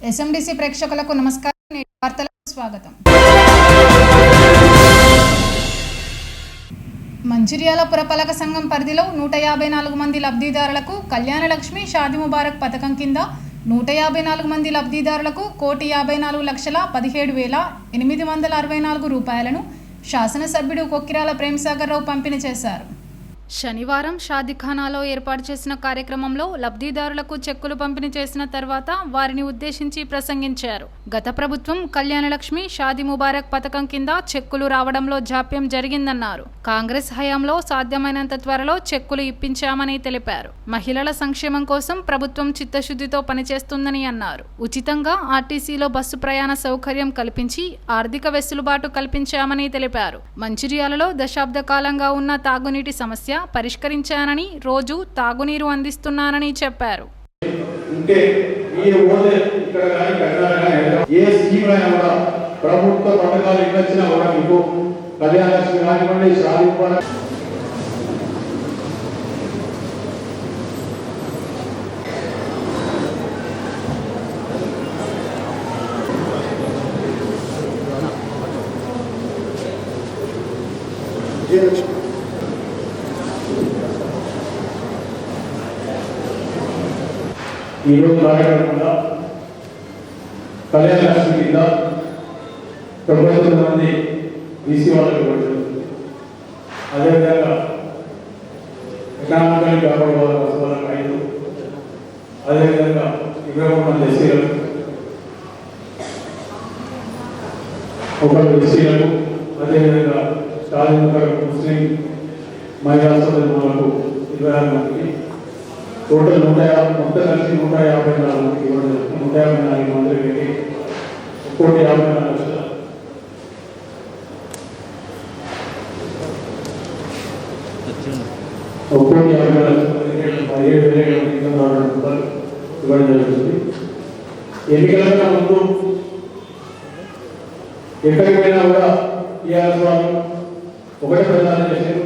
ఎస్ఎండిసి ప్రేక్షకులకు నమస్కారం. నేటి వార్తలకు స్వాగతం. మంచిర్యాల పురపాలక సంఘం పరిధిలో 154 మంది లబ్ధిదారులకు కళ్యాణలక్ష్మి షాదీ ముబారక్ పథకం కింద 154 మంది లబ్ధిదారులకు 1,50,17,864 రూపాయలను శాసనసభ్యుడు కొక్కిరాల ప్రేమసాగర్ రావు పంపిణీ చేశారు. శనివారం షాదీఖానాలో ఏర్పాటు చేసిన కార్యక్రమంలో లబ్ధిదారులకు చెక్కులు పంపిణీ చేసిన తర్వాత వారిని ఉద్దేశించి ప్రసంగించారు. గత ప్రభుత్వం కళ్యాణలక్ష్మి షాదీ ముబారక్ పథకం కింద చెక్కులు రావడంలో జాప్యం జరిగిందన్నారు. కాంగ్రెస్ హయాంలో సాధ్యమైనంత త్వరలో చెక్కులు ఇప్పించామని తెలిపారు. మహిళల సంక్షేమం కోసం ప్రభుత్వం చిత్తశుద్ధితో పనిచేస్తుందని అన్నారు. ఉచితంగా ఆర్టీసీలో బస్సు ప్రయాణ సౌకర్యం కల్పించి ఆర్థిక వెసులుబాటు కల్పించామని తెలిపారు. మంచిర్యాలలో దశాబ్ద కాలంగా ఉన్న తాగునీటి సమస్య పరిష్కరించానని, రోజు తాగునీరు అందిస్తున్నానని చెప్పారు. ప్రభుత్వ పథకాలు ఇచ్చినా కూడా మీకు కళ్యాణలక్ష్మి కానివ్వండి, షాదీ ముబారక్ ఈరోజు కార్యక్రమంలో కళ్యాణలక్ష్మి కింద 99 మంది బీసీ వాళ్ళకి పడుతుంది. అదేవిధంగా ఎకనామికల్ బ్యాక్వర్డ్ వాళ్ళకి 5, అదేవిధంగా 23 మంది ఎస్సీలకు, 1 ఎస్సీలకు, అదేవిధంగా షాదీ ముబారక్ ముస్లిం మహిళా సోదరులకు 26 మందికి టోటల్ 150 కలిసి 154 మందికి ఇవ్వడం. 154 మందికి పెట్టి 1,54,00,000 ఇవ్వడం జరుగుతుంది. ఎన్నికల ముందు ఎక్కడికి పోయినా కూడా టీఆర్ఎస్ వాళ్ళు ఒకటే ప్రచారం చేశారు.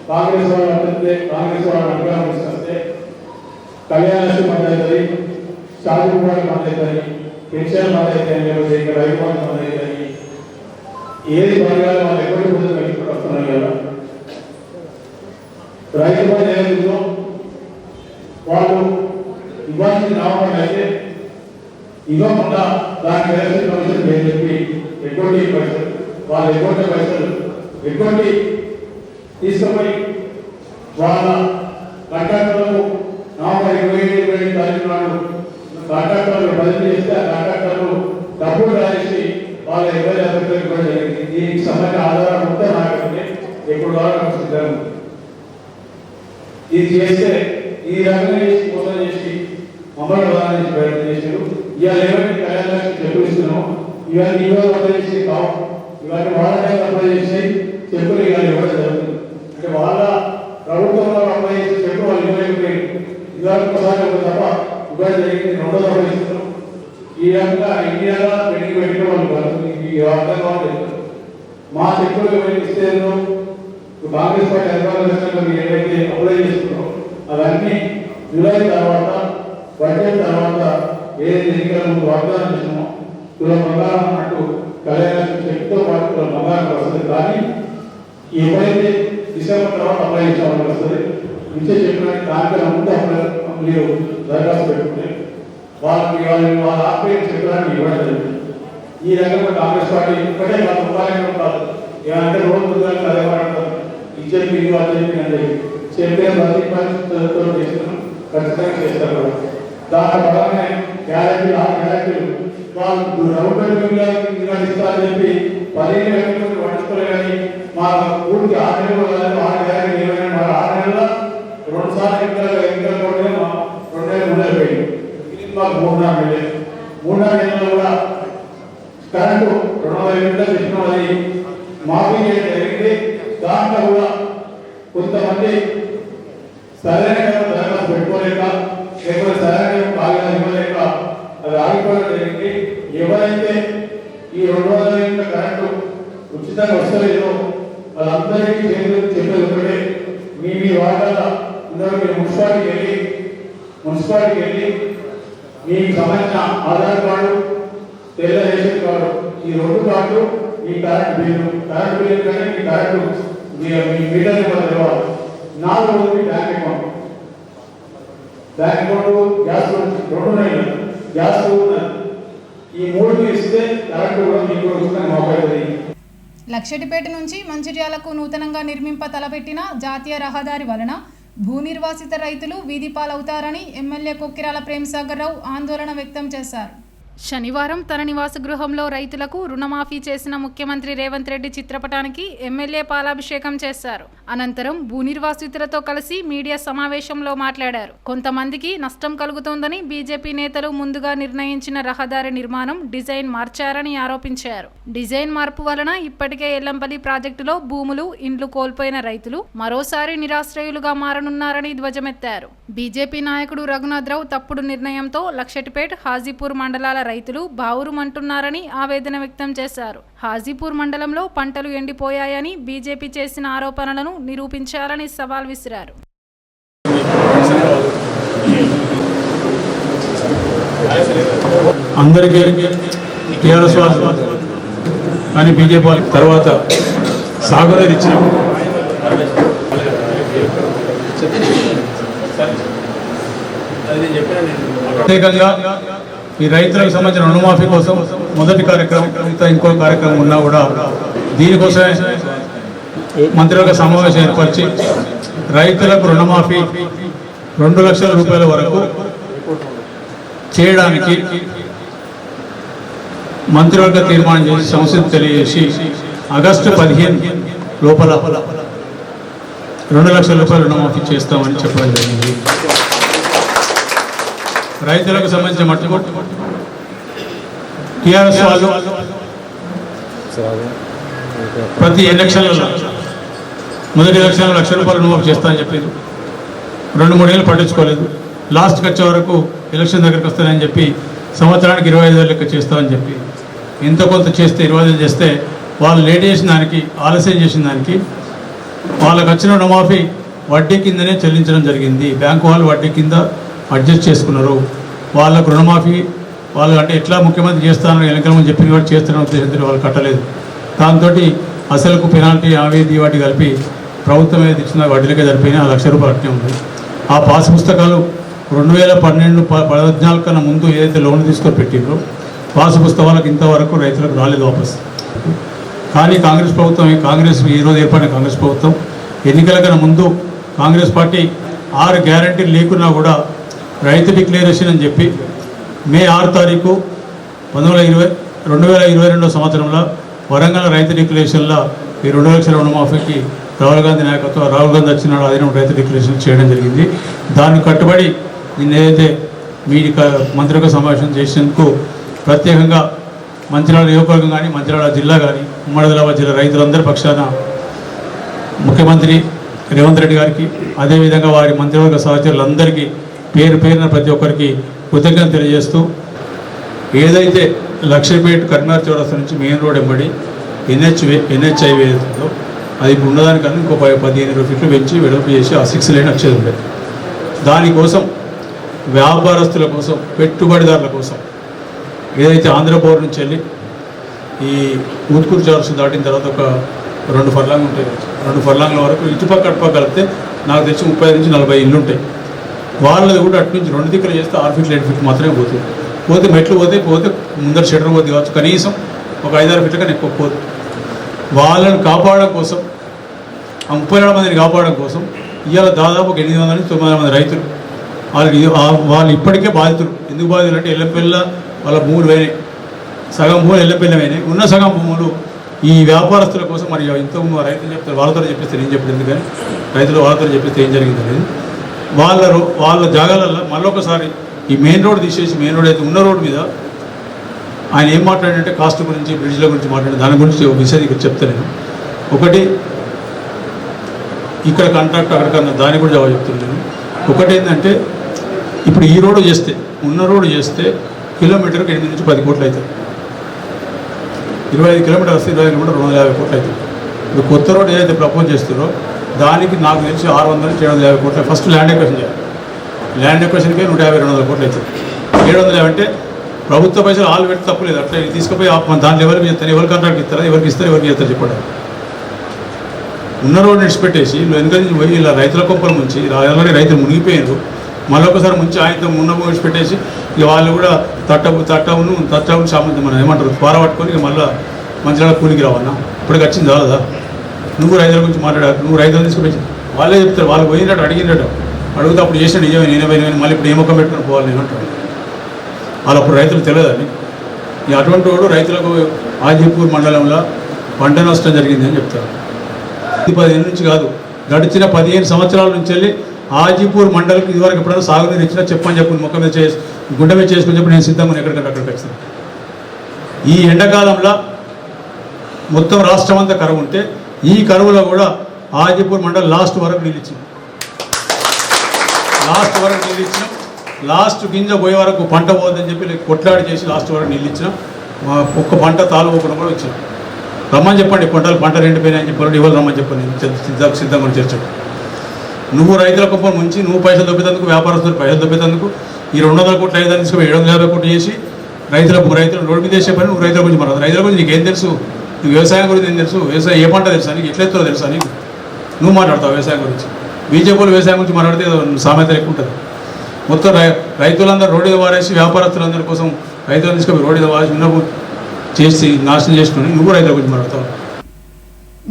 కాంగ్రెస్ వాళ్ళు అంటే కాంగ్రెస్ వాళ్ళని అధికారం తీసుకొస్తే కళ్యాణలక్ష్మి బంద్ అవుతుంది, షాదీ ముబారక్ బంద్ అవుతుంది, పెన్షన్ బంద్ అవుతాయి, ఇక్కడ రైతు బంధు బంద్ అవుతాయి. ఏది బంద్ కాదు, వాళ్ళు ఎక్కడికి పోతే వెళ్ళిపోయి వస్తున్నారు కదా. రైతు బంధు ఏదో వాళ్ళు ఇవ్వాల్సింది రావడం అయితే ఇవ్వకుండా దానికి ఎలక్షన్ కమిషన్ పేరు చెప్పి ఎటువంటి పైసలు వాళ్ళు ఎటువంటి తీసుకుపోయి వాళ్ళ కాంట్రాక్టర్లకు నవంబర్ 27 తారీఖు నాడు కాంట్రాక్టర్లు బదిలీ చేస్తే ఆ కాంట్రాక్టర్లు డబ్బులు రాసి వాళ్ళ ఎవరి అభిప్రాయం కూడా జరిగింది. దీనికి సంబంధించిన ఆధారం ఉంటే నాకంటే ఎప్పుడు ద్వారా సిద్ధం. ఇది చేస్తే ఈ రకంగా చేసి మోసం చేసి మమ్మల్ని ప్రధానం చేసి ప్రయత్నం చేశారు. ఇవాళ ఏమైనా కళ్యాణలక్ష్మి చెప్పులు ఇస్తున్నాం, ఇవన్నీ అప్లై చేసి కావు, ఇవన్నీ వాళ్ళ టైం అప్లై చేసి చెప్పులు ఇవాళ ఇవ్వడం జరుగుతుంది. అంటే వాళ్ళ ప్రభుత్వంలో అప్లై చేసి చెప్పు వాళ్ళు ఇవ్వలేకపోయారు. ఇవాళ ఒకసారి ఒక తప్ప ఇవ్వడం జరిగింది, 2వ తప్ప ఇస్తున్నాం. ఈ రకంగా ఇండియాలో పెళ్లి పెట్టిన వాళ్ళు ఈ అర్థం కావాలి. మా చెప్పులు ఇస్తే కాంగ్రెస్ పార్టీ అధికారులు మీరు ఏదైతే అప్లై చేస్తున్నారో అవన్నీ జూలై తర్వాత బడ్జెట్ తర్వాత ఏదైతే ఎన్నికల ముందు వాగ్దానం చేసినామో తులం బంగారం అన్నట్టు కళ్యాణలక్ష్మి చెక్కుతో పాటు తులం బంగారం వస్తుంది. కానీ ఎప్పుడైతే డిసెంబర్ తర్వాత అప్లై చేసే వాళ్ళకి వస్తుంది. ఇచ్చే చెప్పడానికి దానికన్నా ముందు మీరు దరఖాస్తు పెట్టుకుంటే వాళ్ళకి వాళ్ళ ఆపరేట్ చెప్పడానికి ఇవ్వడం జరుగుతుంది. ఈ రకంగా కాంగ్రెస్ పార్టీ ఇప్పటికే వాళ్ళ ఉపాయం కాదు, ఏమంటే రోజు ఉద్యోగాలు అదే మాట్లాడతారు. ఇచ్చేది మీరు వాళ్ళు చెప్పినండి చెప్పే ప్రతి పరిస్థితులతో చేస్తున్నాం, ఖచ్చితంగా చేస్తారు. దాని పరంగానే గ్యారెంటీలు 6 గ్యారెంటీలు వాళ్ళు రౌండ్ ఇస్తారని చెప్పి 15 గంటలు పట్టించుకోలే. కానీ మా పూర్తి 6 నెలలు 6 గ్యారెంటీలు ఏమైనా మా 6 నెలల 2 సార్లు ఎన్నికల కూడా 2 నెలలు ఉండకపోయింది. ఇది మాకు 3-4 నెలలు. 3-4 నెలలు కూడా కరెంటు 200 యూనిట్లు తెచ్చినాం. అది మాఫీ చేయడం జరిగింది. దాంట్లో కూడా కొంతమంది సరైన దరఖాస్తు పెట్టుకోలేక లేకపోతే సరైన కాగితాలు ఇవ్వలేక అది ఆగిపోవడం జరిగింది. ఎవరైతే ఈ 200 యూనిట్ల కరెంటు ఉచితంగా వస్తలేదో వాళ్ళందరికీ చెప్పేది ఒకటే, మీ వాటాల అందరూ మున్సిపాలిటీకి వెళ్ళి మీకు సంబంధించిన ఆధార్ కార్డు, తెల్ల రేషన్ కార్డు, ఈ 2 కార్డు, మీ కరెంట్ బిల్లు కంటే మీ కరెంటు మీ మీటర్ నెంబర్ తెలవాలి. 4 మీ బ్యాంక్ అకౌంట్, గ్యాస్ 2 గ్యాస్ ఈ 3 ఇస్తే కరెంట్ కూడా మీకు మోపడుతుంది. లక్షటిపేట నుంచి మంచిర్యాలకు నూతనంగా నిర్మింప తలపెట్టిన జాతీయ రహదారి వలన భూ నిర్వాసిత రైతులు వీధి పాలవుతారని ఎమ్మెల్యే కొక్కిరాల ప్రేమసాగర్ రావు ఆందోళన వ్యక్తం చేశారు. శనివారం తన నివాస గృహంలో రైతులకు రుణమాఫీ చేసిన ముఖ్యమంత్రి రేవంత్ రెడ్డి చిత్రపటానికి ఎమ్మెల్యే పాలాభిషేకం చేశారు. అనంతరం భూ నిర్వాసితులతో కలిసి మీడియా సమావేశంలో మాట్లాడారు. కొంతమందికి నష్టం కలుగుతోందని బీజేపీ నేతలు ముందుగా నిర్ణయించిన రహదారి నిర్మాణం డిజైన్ మార్చారని ఆరోపించారు. డిజైన్ మార్పు వలన ఇప్పటికే ఎల్లంపల్లి ప్రాజెక్టులో భూములు, ఇండ్లు కోల్పోయిన రైతులు మరోసారి నిరాశ్రయులుగా మారనున్నారని ధ్వజమెత్తారు. బీజేపీ నాయకుడు రఘునాథరావు తప్పుడు నిర్ణయంతో లక్షటిపేట్, హాజీపూర్ మండలాల రైతులు బావురుమంటున్నారని ఆవేదన వ్యక్తం చేశారు. హాజీపూర్ మండలంలో పంటలు ఎండిపోయాయని బీజేపీ చేసిన ఆరోపణలను నిరూపించాలని సవాల్ విసిరారు. అందరికీ టీఆర్ఎస్ కానీ బీజేపీ తర్వాత సాగునీరు ఇచ్చిన ప్రత్యేకంగా ఈ రైతులకు సంబంధించిన రుణమాఫీ కోసం మొదటి కార్యక్రమం, ఇంకో కార్యక్రమం ఉన్నా కూడా దీనికోసమే మంత్రివర్గ సమావేశం ఏర్పరిచి రైతులకు రుణమాఫీ 2 లక్షల రూపాయల వరకు చేయడానికి మంత్రివర్గ తీర్మానం చేసి సంస్థకు తెలియజేసి ఆగస్టు 15 లోపల 2 లక్షల రూపాయల రుణమాఫీ చేస్తామని చెప్పడం జరిగింది. రైతులకు సంబంధించిన మట్టుకు టీఆర్ఎస్ వాళ్ళు ప్రతి ఎలక్షన్లలో మొదటి ఎలక్షన్లో 1 లక్ష రూపాయలు రుణమాఫీ చేస్తామని చెప్పారు. 2-3 ఏళ్ళు పట్టించుకోలేదు. లాస్ట్కి వచ్చే వరకు ఎలక్షన్ దగ్గరికి వస్తానని చెప్పి సంవత్సరానికి 25,000 లెక్క చేస్తామని చెప్పి ఎంత కొంత చేస్తే 25,000 చేస్తే వాళ్ళు లేట్ చేసిన దానికి, ఆలస్యం చేసిన దానికి వాళ్ళకి వచ్చిన రుణమాఫీ వడ్డీ కిందనే చెల్లించడం జరిగింది. బ్యాంకు వాళ్ళు వడ్డీ కింద అడ్జస్ట్ చేసుకున్నారు. వాళ్ళకు రుణమాఫీ వాళ్ళు అంటే ఎట్లా ముఖ్యమంత్రి చేస్తానని ఎన్నికల ముందు చెప్పిన వాటి చేస్తున్న ఉద్దేశంతో వాళ్ళు కట్టలేదు. దాంతో అసలుకు పెనాల్టీ అవి వాటి కలిపి ప్రభుత్వం ఏది ఇచ్చిన వడ్డీలకే సరిపోయినా 1 లక్ష రూపాయలు అట్నే ఉంది. ఆ పాస్ పుస్తకాలు 2012-14 కన్నా ముందు ఏదైతే లోన్ తీసుకొని పెట్టిండ్రో పాస్ పుస్తకాలకు ఇంతవరకు రైతులకు రాలేదు వాపస్. కానీ కాంగ్రెస్ ప్రభుత్వం, ఈరోజు ఏర్పడిన కాంగ్రెస్ ప్రభుత్వం ఎన్నికల కన్నా ముందు కాంగ్రెస్ పార్టీ 6 గ్యారంటీలు లేకున్నా కూడా రైతు డిక్లరేషన్ అని చెప్పి మే 6 తారీఖు 2022 సంవత్సరంలో వరంగల్ రైతు డిక్లరేషన్లో ఈ 2 లక్షల రుణమాఫీకి రాహుల్ గాంధీ నాయకత్వం, రాహుల్ గాంధీ వచ్చినాడు అదే రైతు డిక్లరేషన్ చేయడం జరిగింది. దాన్ని కట్టుబడి నిన్న ఏదైతే మీ మంత్రివర్గ సమావేశం చేసేందుకు ప్రత్యేకంగా మంచిర్యాల నియోజకవర్గం కానీ మంచిర్యాల జిల్లా కానీ ఉమ్మడి ఆదిలాబాద్ జిల్లా రైతులందరి పక్షాన ముఖ్యమంత్రి రేవంత్ రెడ్డి గారికి, అదేవిధంగా వారి మంత్రివర్గ సహచరులందరికీ పేరు పేరున ప్రతి ఒక్కరికి కృతజ్ఞత తెలియజేస్తూ, ఏదైతే లక్షపేట కర్నార్ చౌరస్తా నుంచి మెయిన్ రోడ్ ఎంబడి ఎన్హెచ్ఐవి ఏదైతుందో అది ఇప్పుడు ఉన్నదానికన్నా ఇంకో 15-20 ఫీట్లు పెంచి వెడల్పు చేసి ఆ 6 లేన్ వచ్చేది ఉండేది. దానికోసం వ్యాపారస్తుల కోసం, పెట్టుబడిదారుల కోసం ఏదైతే ఆంధ్రపూర్ నుంచి వెళ్ళి ఈ ఊత్కూరు చౌరస్తా దాటిన తర్వాత ఒక 2 ఫర్లాంగ్ ఉంటాయి. 2 ఫర్లాంగ్ల వరకు ఇటుపక్క అటుపక్క కలిపితే నాకు తెలిసి 30 నుంచి 40 ఇల్లు ఉంటాయి. వాళ్ళది కూడా అటు నుంచి 2 దిక్కులు చేస్తే 6 ఫీట్లు 7 ఫీట్లు మాత్రమే పోతే మెట్లు పోతే ముందర షెటర్ పోతే కావచ్చు, కనీసం ఒక 5-6 ఫీట్ల కన్నా ఎక్కువ పోదు. వాళ్ళని కాపాడడం కోసం, ఆ 34 మందిని కాపాడడం కోసం ఇవాళ దాదాపు 800 నుంచి 900 మంది రైతులు వాళ్ళు ఇప్పటికే బాధితులు. ఎందుకు బాధితులు అంటే ఎల్లపెల్ల వాళ్ళ భూములు పోయినాయి, సగం భూములు ఎల్లపెల్ల పోయినాయి. ఉన్న సగం భూములు ఈ వ్యాపారస్తుల కోసం. మరి ఇంత రైతులు చెప్తారు, వాళ్ళతో చెప్పేస్తే ఏం చెప్పారు, ఎందుకని రైతులు వాళ్ళతో చెప్పేస్తే ఏం జరిగింది అనేది వాళ్ళ జాగాలలో మళ్ళొకసారి ఈ మెయిన్ రోడ్ తీసేసి, మెయిన్ రోడ్ అయితే ఉన్న రోడ్డు మీద ఆయన ఏం మాట్లాడంటే కాస్ట్ గురించి, బ్రిడ్జ్ల గురించి మాట్లాడి దాని గురించి ఒక విషయం ఇక్కడ చెప్తాను. ఒకటి ఇక్కడ కాంట్రాక్ట్ అక్కడికన్నా దాన్ని కూడా జవాబు చెప్తున్నాను. ఒకటి ఏంటంటే ఇప్పుడు ఈ రోడ్డు చేస్తే, ఉన్న రోడ్డు చేస్తే కిలోమీటర్కి 8 నుంచి 10 కోట్లు అవుతుంది. 25 కిలోమీటర్ వస్తే 25 కిలోమీటర్ 250 కోట్లు అవుతుంది. ఇప్పుడు కొత్త రోడ్డు ఏదైతే ప్రపోజ్ చేస్తారో దానికి నాకు తెలిసి 600 నుంచి 750 కోట్లు ఫస్ట్ ల్యాండ్ ఎక్వేషన్ చేయాలి. ల్యాండ్ ఎక్వేషన్కే 150-200 కోట్లు అవుతుంది. 750 అంటే ప్రభుత్వ పైసలు ఆలు పెట్టి తప్పులేదు. అట్లా తీసుకుపోయి దాంట్లో ఎవరికి చేస్తారు, ఎవరు కాంట్రాక్ట్ ఇస్తారా, ఎవరికి ఇస్తారు, ఎవరికి చేస్తారు చెప్పడం. ఉన్న రోడ్డు విడిచిపెట్టేసి వెనుక నుంచి పోయి ఇలా రైతుల కొంపల ముంచి ఆల్రెడీ రైతులు మునిగిపోయారు. మళ్ళీ ఒకసారి ముంచి ఆయనతో ఉన్న విడిచిపెట్టేసి ఇక వాళ్ళు కూడా తట్టవును సామంతం మనం ఏమంటారు పార పట్టుకొని ఇక మళ్ళీ మంచిగా కూలికి రావన్నా ఇప్పటికి వచ్చింది చాలదా? నువ్వు రైతుల గురించి మాట్లాడారు, నువ్వు రైతులు తీసుకుపోయి వాళ్ళే చెప్తారు. వాళ్ళు పోయినట్టు అడిగినట్టు అడిగితే అప్పుడు చేసిన నిజమే నేనే మళ్ళీ ఇప్పుడు ఏ ముఖం పెట్టుకుని పోవాలి నేను అంటారు. వాళ్ళు అప్పుడు రైతులు తెలియదని. ఇక అటువంటి వాడు రైతులకు ఆజీపూర్ మండలంలో పంట నష్టం జరిగింది అని చెప్తారు. ఇది 15 నుంచి కాదు, గడిచిన 15 సంవత్సరాల నుంచి వెళ్ళి ఆజీపూర్ మండలికి ఇదివరకు ఎప్పుడైనా సాగునీరు ఇచ్చినా చెప్పని చెప్పి ముఖం మీద గుండె మీద చేసుకుని చెప్పి నేను సిద్ధంగా ఎక్కడికంటే అక్కడికి వస్తాను. ఈ ఎండాకాలంలో మొత్తం రాష్ట్రం అంతా కరువు ఉంటే ఈ కరువులో కూడా ఆజీపూర్ మండలం లాస్ట్ వరకు నీళ్ళు ఇచ్చినాం. లాస్ట్ గింజ పోయే వరకు పంట పోదని చెప్పి కొట్లాడి చేసి లాస్ట్ వరకు నీళ్ళు ఇచ్చినాం. ఒక్క పంట తాలుపోకుండా కూడా వచ్చినాం. రమ్మని చెప్పండి, పంట రెండిపోయినాయని చెప్పారు, ఇవాళ రమ్మని చెప్పండి సిద్ధంగా చర్చకు. నువ్వు రైతుల కుప్పం ముంచి నువ్వు పైసలు దొబ్బేందుకు, వ్యాపారస్తులు పైసలు దొబ్బేందుకు ఈ 200 కోట్లు ఐదాన్ని తీసుకుని 750 కోట్లు చేసి రైతులు రోడ్డు మీద చేసే పని నువ్వు రైతుల గురించి మాట్లాడదు. రైతుల గురించి నీకేం తెలుసు? నువ్వు వ్యవసాయం గురించి ఏం తెలుసు? వ్యవసాయం ఏ పంట తెలుసా నీకు? ఎట్లా ఎత్తులో తెలుసా నీకు? నువ్వు మాట్లాడతావు వ్యవసాయం గురించి. బీజేపీలు వ్యవసాయం గురించి మాట్లాడితే సామెత ఎక్కువ ఉంటుంది. మొత్తం రైతులందరూ రోడ్డు వారేసి వ్యాపారస్తులందరి కోసం రైతులను తీసుకొని రోడ్డు వారేసి ఉన్నప్పుడు చేసి నాశనం చేసుకుని నువ్వు రైతుల గురించి మాట్లాడతావు.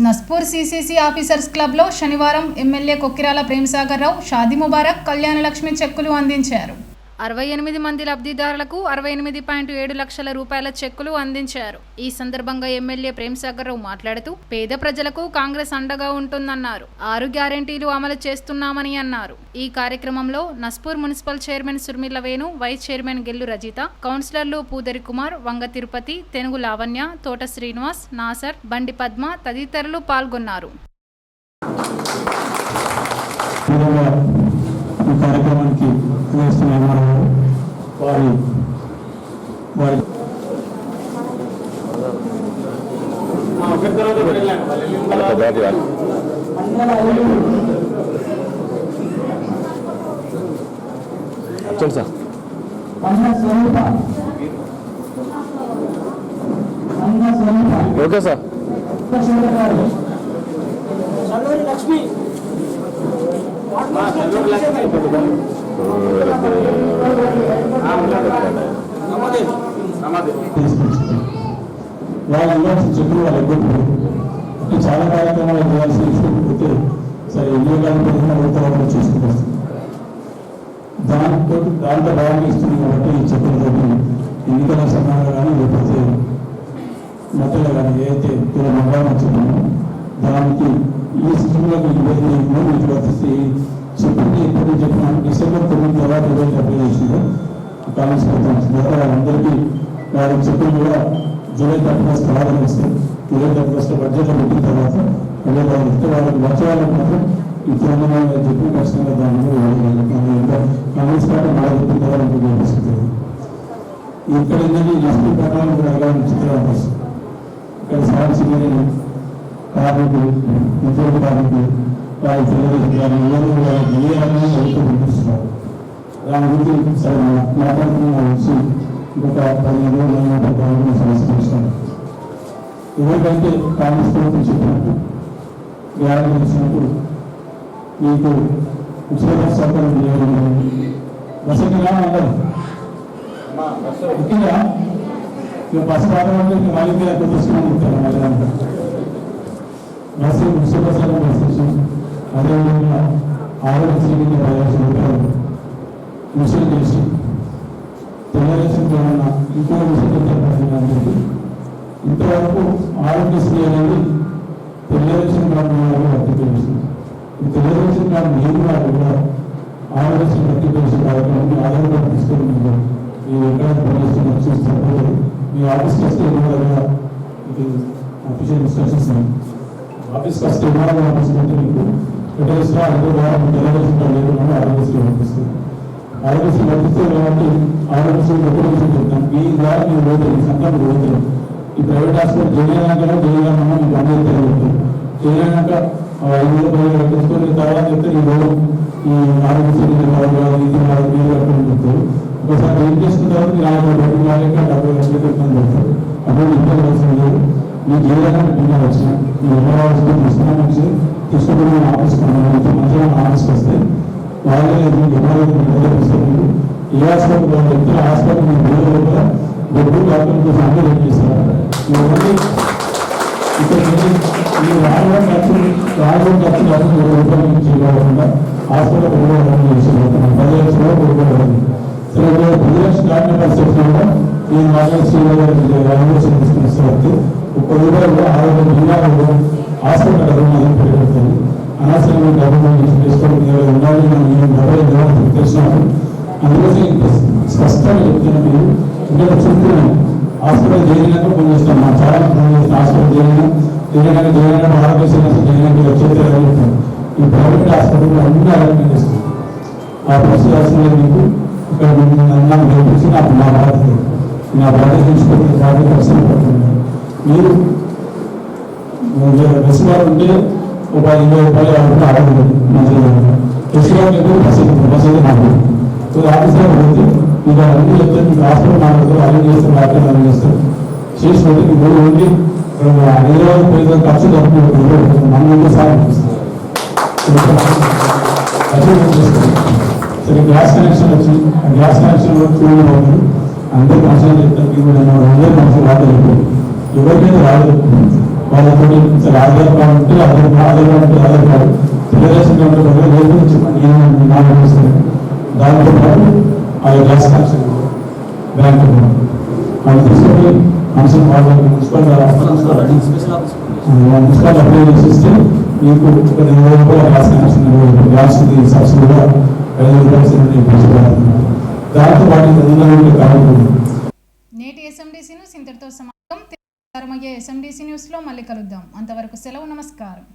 నస్పూర్ సిసిసి ఆఫీసర్స్ క్లబ్లో శనివారం ఎమ్మెల్యే కొక్కిరాల ప్రేమసాగర్ రావు షాదీ ముబారక్ కళ్యాణలక్ష్మి చెక్కులు అందించారు. 68 మంది లబ్ధిదారులకు 68.7 లక్షల రూపాయల చెక్కులు అందించారు. ఈ సందర్భంగా ఎమ్మెల్యే ప్రేమసాగర్ రావు మాట్లాడుతూ పేద ప్రజలకు కాంగ్రెస్ అండగా ఉంటుందన్నారు. 6 గ్యారెంటీలు అమలు చేస్తున్నామని అన్నారు. ఈ కార్యక్రమంలో Naspur municipal chairman Surmila Venu, vice chairman Gellu Rajitha, కౌన్సిలర్లు పూదరి కుమార్, వంగ తిరుపతి, తెనుగు లావణ్య, తోట శ్రీనివాస్, నాసర్, బండి పద్మ తదితరులు పాల్గొన్నారు. ఈ కార్యక్రమానికి వారి సార్ ఓకే సార్. లక్ష్మి వాళ్ళు ఇవ్వాల్సిన చెప్పులు వాళ్ళు ఎగ్గొట్టు చాలా కార్యక్రమాలు చేయాల్సి ఇష్టపోతే సరే ఎన్నో కార్యక్రమాలు చూసుకుంటారు. దాంట్లో భాగంగా ఇస్తుంది కాబట్టి ఈ చెప్పులతో ఎన్నికల సమయంలో కానీ లేకపోతే మధ్యలో కానీ ఏదైతే ఇలా మండలం చెప్పామో దానికి ఈ సిస్టంలోకి మీకు వర్తిస్తే చెప్పుల్ని ఎప్పుడు చెప్పినాం డిసెంబర్ 9 తర్వాత ఈరోజు అప్లై చేసిందో కాంగ్రెస్ ప్రభుత్వం ద్వారా వాళ్ళందరికీ వాళ్ళ చెప్పులు కూడా జూలై 31 తర్వాత వస్తాయి. జూలై 31 బడ్జెట్లో పెట్టిన తర్వాత అదే వాళ్ళు ఇస్తే వాళ్ళకి వచ్చే వాళ్ళకి మాత్రం ఈ తెలంగాణ చెప్పి ఖచ్చితంగా దాన్ని కాంగ్రెస్ పార్టీ మళ్ళీ చెప్పిన తర్వాత చూపిస్తుంది. ఇక్కడ ఏంటంటే ఎస్పీ ప్రకారం కూడా అడగాలని చిత్రాలు వస్తుంది. ఇక్కడ సాధించింది కార్మికులు, ఉద్యోగ కార్మికులు వారి పంపిస్తున్నారు. దాని గురించి సరే మాట్లాడుతున్న వచ్చి ఇంకొక 15 రోజులు సమస్యలు ఎవరికైతే కాంగ్రెస్ ప్రభుత్వం చెప్పినట్టు గ్యారెంటీ ఇచ్చినప్పుడు మీకు ఉచిత సౌకర్యం చేయాలి. బస్సు ఎక్కినా అందరు ముఖ్యంగా ఇక బస్సు రావడం మళ్ళీ తీసుకుని ఉంటారు. మళ్ళీ బస్సు ఉచిత బస్సు అదేవిధంగా ఆరోగ్యశ్రీ 10,000 రూపాయలు మిషన్ చేసి తెలుగుదేశం ఏమన్నా ఇంకో మిషన్ చెప్పి ఇంతవరకు ఆరోగ్యశ్రీ అనేది తెలుగుదేశం గవర్నమెంట్ వర్తించేస్తుంది. ఈ తెలుగుదేశం గవర్నమెంట్ నేను కూడా ఆరోగ్యశ్రీ వర్తించేసిన కార్యక్రమాన్ని ఆధారంగా తీసుకొని మీరు ఎక్కడ పనిచేస్తున్న చూస్తే మీ ఆఫీస్కి వస్తే విధంగా ఇది అఫీషియల్ డిస్కషన్స్ ఆఫీస్కి వస్తే విమానం ఆఫీస్కి వస్తే మీకు పెట్టేస్తా అదే ద్వారా తెలుగుదేశం లేకుండా ఆరోగ్యశ్రీ వర్తిస్తుంది. ఆరోగ్యశ్రీ వర్తిస్తే కాబట్టి ఆరోగ్యశ్రీ ఎప్పుడు చెప్తాను మీ ద్వారా మీరు పోతుంది సంఖ్యలు పోతుంది. ఈ ప్రైవేట్ హాస్పిటల్ చేయలేనాకనే చేయగలమన్నా మీకు అన్నీ తెలియదు. చేయలేనాక 5,000 కట్టించుకొని తర్వాత చెప్తే ఈ రోజు ఈ ఆరోగ్యశ్రీ ఇది మీరు కట్టుకుని చెప్తారు. ఒకసారి ఏం చేసుకున్న తర్వాత మీరు ఆయన డబ్బులు కాలేక డబ్బులు ఇబ్బంది పడతారు. అప్పుడు ఇబ్బంది అవసరం లేదు. మీకు ఏ రకమైన పిల్లలు వచ్చినా మీరు ఎవరు అవసరం తీసుకున్నా మంచి తీసుకుని ఆఫీస్కి మంచిగా ఆఫీస్కి వస్తే వాళ్ళే ఎవరైతే పుస్తకాలు ఏ హాస్పిటల్ వాళ్ళు చెప్తే ఆ హాస్పిటల్ మీరు పిల్లల లోపల డబ్బులు డాక్టర్ కోసం అన్నీ రెడీ చేస్తారు. ఇక్కడ మీరు రాజధాని ఖర్చు డబ్బులు 20 రూపాయల నుంచి కాకుండా హాస్పిటల్ 10 లక్షలు 10 లక్షలు కోరుకోవాలి. సరే 10 లక్షలు దాటిన పరిస్థితుల్లో కూడా నేను ఆలోచన తీసుకుని వస్తే 30 రూపాయలు కూడా ఆరోగ్య జిల్లాలో హాస్పిటల్ డబ్బులు పెరుగుతుంది. అనవసరమైన డబ్బులు చేసుకోవడం ఉండాలి. నేను డబ్బులు తెలిసినప్పుడు అందుకోసం స్పష్టంగా చెప్తున్నా. మీరు ఇంకా చెప్తున్నాను హాస్పిటల్ చేరినాక ఫోన్ చేస్తాను. మా చాలా ఫోన్ చేస్తాను. హాస్పిటల్ చేరినాక ఆరోగ్యశ్రీ చేరినాక వచ్చేది చెప్తాను. ఈ ప్రైవేట్ హాస్పిటల్ అన్ని అరేంజ్మెంట్ చేస్తాను. ఆ పరిస్థితి అవసరం మీకు ఇక్కడ నాకు నేర్పించి నాకు నా బాధ్యత తీసుకుంటే బాధ్యత అవసరం పడుతుంది. మీరు వెసుబాటు ఉంటే ఒక 20 రూపాయలు అడగదు మంచిగా వెసుబాటు ఎప్పుడు బస్సు నాకు ఆఫీసర్ పోతే మీకు అన్ని చెప్తే మీకు హాస్పిటల్ మాట్లాడతారు. అరేంజ్ చేస్తారు, డాక్టర్ అరేంజ్ చేస్తారు. చేసిపోతే మీకు ఓన్లీ 5 రూపాయలు ఖర్చు తప్పు మన సార్ సరే గ్యాస్ కనెక్షన్ వచ్చి ఆ గ్యాస్ కనెక్షన్ చూడండి. అందరూ మనుషులు చెప్తారు. అందరూ మనుషులు రాలేదు. ఎవరికైతే రాలేదు వాళ్ళతో సరే ఆధార్ కార్డు ఉంటే ఆధార్ కార్డు తెలుగుదేశం చెప్పండి దాంతో పాటు ఆ గ్యాస్ కనెక్షన్ బ్యాంక్ వాళ్ళు తీసుకొని మనుషులు మున్సిపల్ అప్లై చేసిస్తే మీకు 20 రూపాయల గ్యాస్ కనెక్షన్ గ్యాస్ సబ్సిడీ కూడా 5 రూపాయలు దాంతో పాటు కావాలి. నేటి ఎస్ఎండిసి న్యూస్ ఇంతటితో సమాప్తం. ఎస్ఎండిసి న్యూస్లో మళ్ళీ కలుద్దాం. అంతవరకు సెలవు. నమస్కారం.